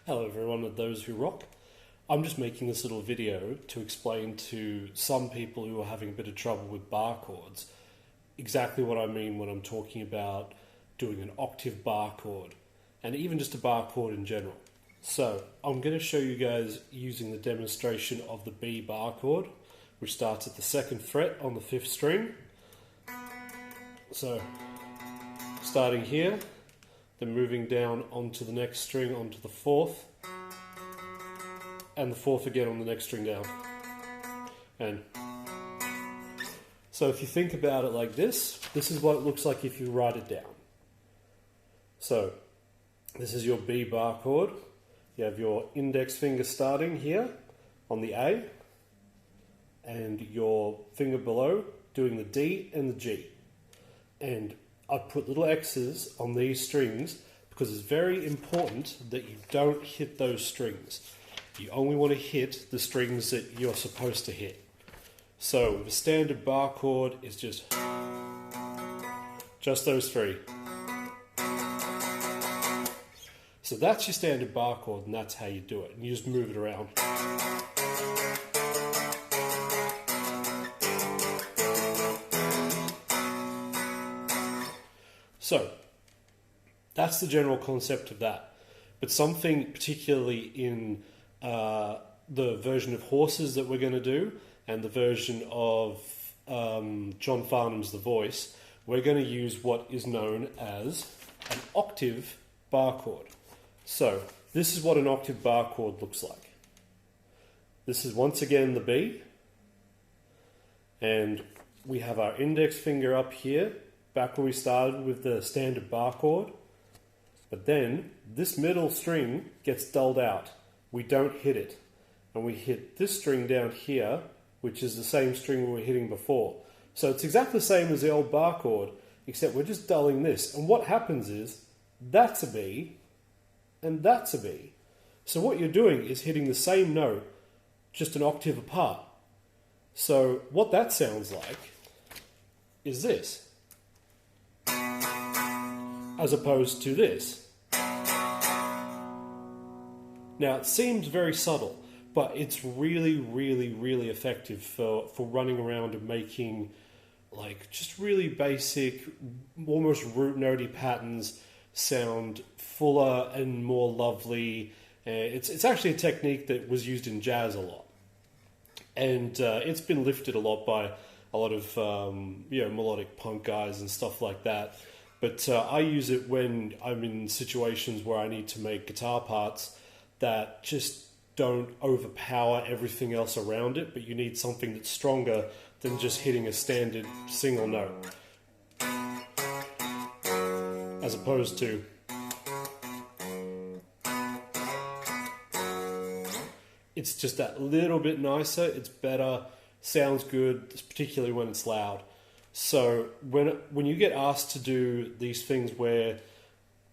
Hello everyone and those who rock. I'm just making this little video to explain to some people who are having a bit of trouble with bar chords exactly what I mean when I'm talking about doing an octave bar chord and even just a bar chord in general. So I'm going to show you guys using the demonstration of the B bar chord, which starts at the 2nd fret on the 5th string. So starting here, then moving down onto the next string onto the 4th, and the 4th again on the next string down. And so if you think about it like this is what it looks like if you write it down. So this is your B bar chord. You have your index finger starting here on the A, and your finger below doing the D and the G. And I've put little X's on these strings because it's very important that you don't hit those strings. You only want to hit the strings that you're supposed to hit. So the standard bar chord is just those three. So that's your standard bar chord, and that's how you do it. And you just move it around. So that's the general concept of that. But something particularly in the version of Horses that we're going to do and the version of John Farnham's The Voice, we're going to use what is known as an octave bar chord. So this is what an octave bar chord looks like. This is once again the B, and we have our index finger up here, back where we started with the standard bar chord. But then this middle string gets dulled out. We don't hit it. And we hit this string down here, which is the same string we were hitting before. So it's exactly the same as the old bar chord, except we're just dulling this. And what happens is, that's a B, and that's a B. So what you're doing is hitting the same note, just an octave apart. So what that sounds like is this, as opposed to this. Now it seems very subtle, but it's really, really, really effective for running around and making like just really basic, almost root notey patterns sound fuller and more lovely. It's actually a technique that was used in jazz a lot, and it's been lifted a lot by a lot of melodic punk guys and stuff like that. But I use it when I'm in situations where I need to make guitar parts that just don't overpower everything else around it, but you need something that's stronger than just hitting a standard single note. As opposed to it's just that little bit nicer, it's better, sounds good, particularly when it's loud. So when you get asked to do these things where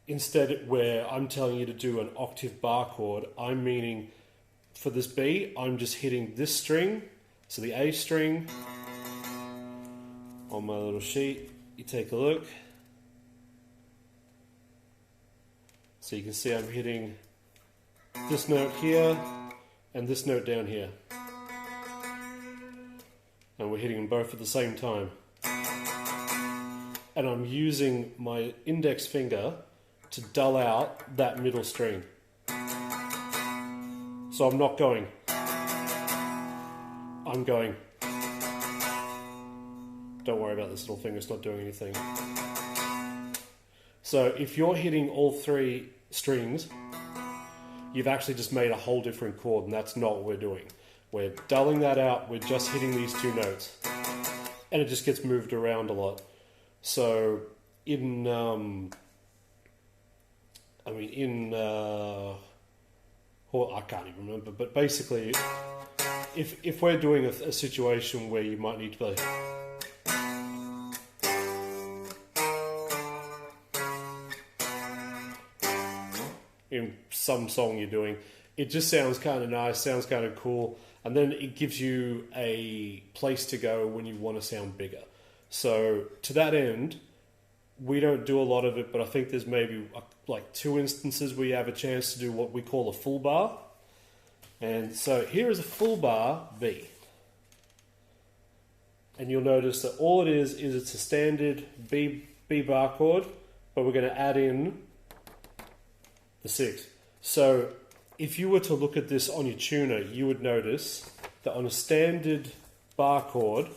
I'm telling you to do an octave bar chord, I'm meaning for this B, I'm just hitting this string, so the A string on my little sheet. You take a look. So you can see I'm hitting this note here and this note down here. And we're hitting them both at the same time. And I'm using my index finger to dull out that middle string. So I'm not going. I'm going. Don't worry about this little finger, it's not doing anything. So if you're hitting all three strings, you've actually just made a whole different chord, and that's not what we're doing. We're dulling that out, we're just hitting these two notes. And it just gets moved around a lot. So in I can't even remember, but basically, if we're doing a situation where you might need to play, in some song you're doing, it just sounds kind of nice, sounds kind of cool, and then it gives you a place to go when you want to sound bigger. So to that end, we don't do a lot of it, but I think there's maybe like 2 instances where you have a chance to do what we call a full bar. And so here is a full bar B. And you'll notice that all it is it's a standard B bar chord, but we're going to add in the 6. So if you were to look at this on your tuner, you would notice that on a standard bar chord,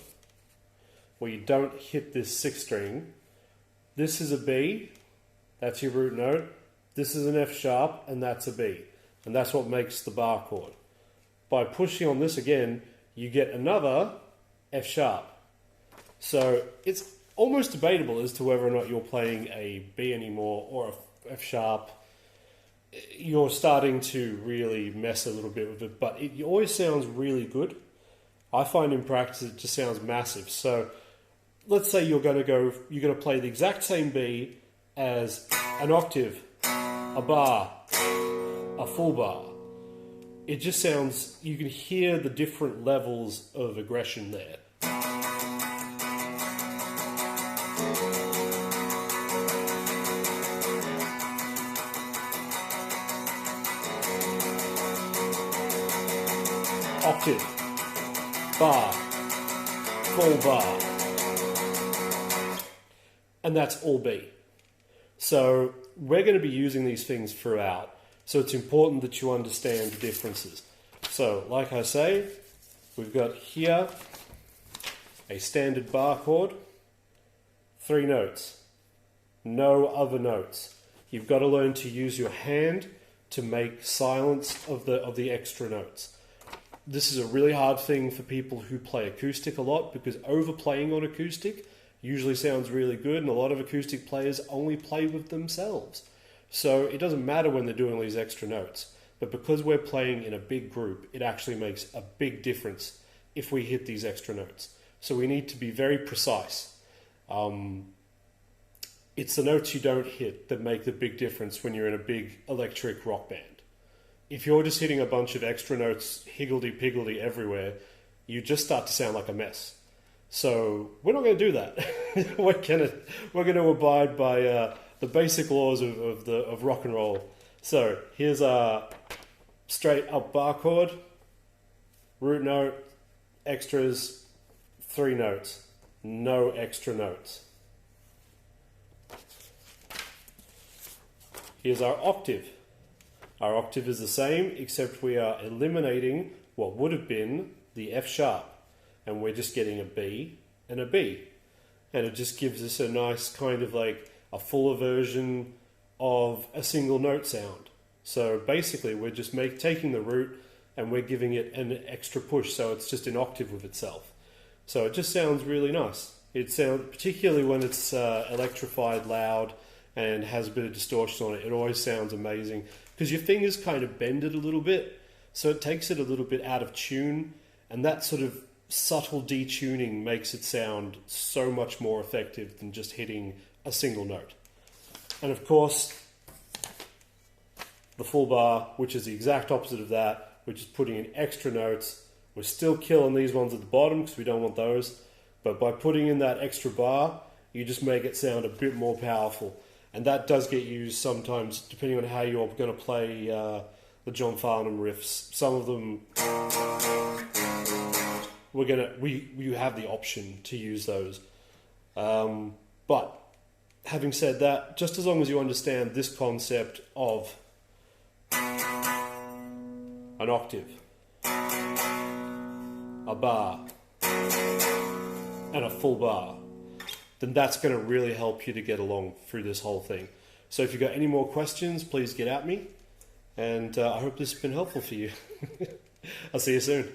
where you don't hit this 6th string, this is a B, that's your root note, this is an F sharp, and that's a B. And that's what makes the bar chord. By pushing on this again, you get another F sharp. So it's almost debatable as to whether or not you're playing a B anymore or a F sharp. You're starting to really mess a little bit with it, but it always sounds really good. I find in practice it just sounds massive. So let's say you're going to play the exact same B as an octave, a bar, a full bar. It just sounds, you can hear the different levels of aggression there. Octave, bar, full bar, and that's all B. So we're going to be using these things throughout, so it's important that you understand the differences. So like I say, we've got here a standard bar chord, 3 notes, no other notes. You've got to learn to use your hand to make silence of the extra notes. This is a really hard thing for people who play acoustic a lot, because overplaying on acoustic usually sounds really good, and a lot of acoustic players only play with themselves. So it doesn't matter when they're doing these extra notes, but because we're playing in a big group, it actually makes a big difference if we hit these extra notes. So we need to be very precise. It's the notes you don't hit that make the big difference when you're in a big electric rock band. If you're just hitting a bunch of extra notes higgledy-piggledy everywhere, you just start to sound like a mess. So we're not going to do that. we're going to abide by the basic laws of rock and roll. So here's our straight up bar chord, root note, extras, 3 notes, no extra notes. Here's our octave. Our octave is the same, except we are eliminating what would have been the F sharp, and we're just getting a B and a B. And it just gives us a nice kind of like a fuller version of a single note sound. So basically we're just taking the root and we're giving it an extra push, so it's just an octave with itself. So it just sounds really nice. It sounds, particularly when it's electrified, loud, and has a bit of distortion on it, it always sounds amazing, because your fingers kind of bend it a little bit, so it takes it a little bit out of tune, and that sort of subtle detuning makes it sound so much more effective than just hitting a single note. And of course, the full bar, which is the exact opposite of that, which is putting in extra notes. We're still killing these ones at the bottom because we don't want those, but by putting in that extra bar, you just make it sound a bit more powerful. And that does get used sometimes, depending on how you're going to play the John Farnham riffs. Some of them, you have the option to use those. But having said that, just as long as you understand this concept of an octave, a bar, and a full bar, then that's going to really help you to get along through this whole thing. So if you've got any more questions, please get at me. And I hope this has been helpful for you. I'll see you soon.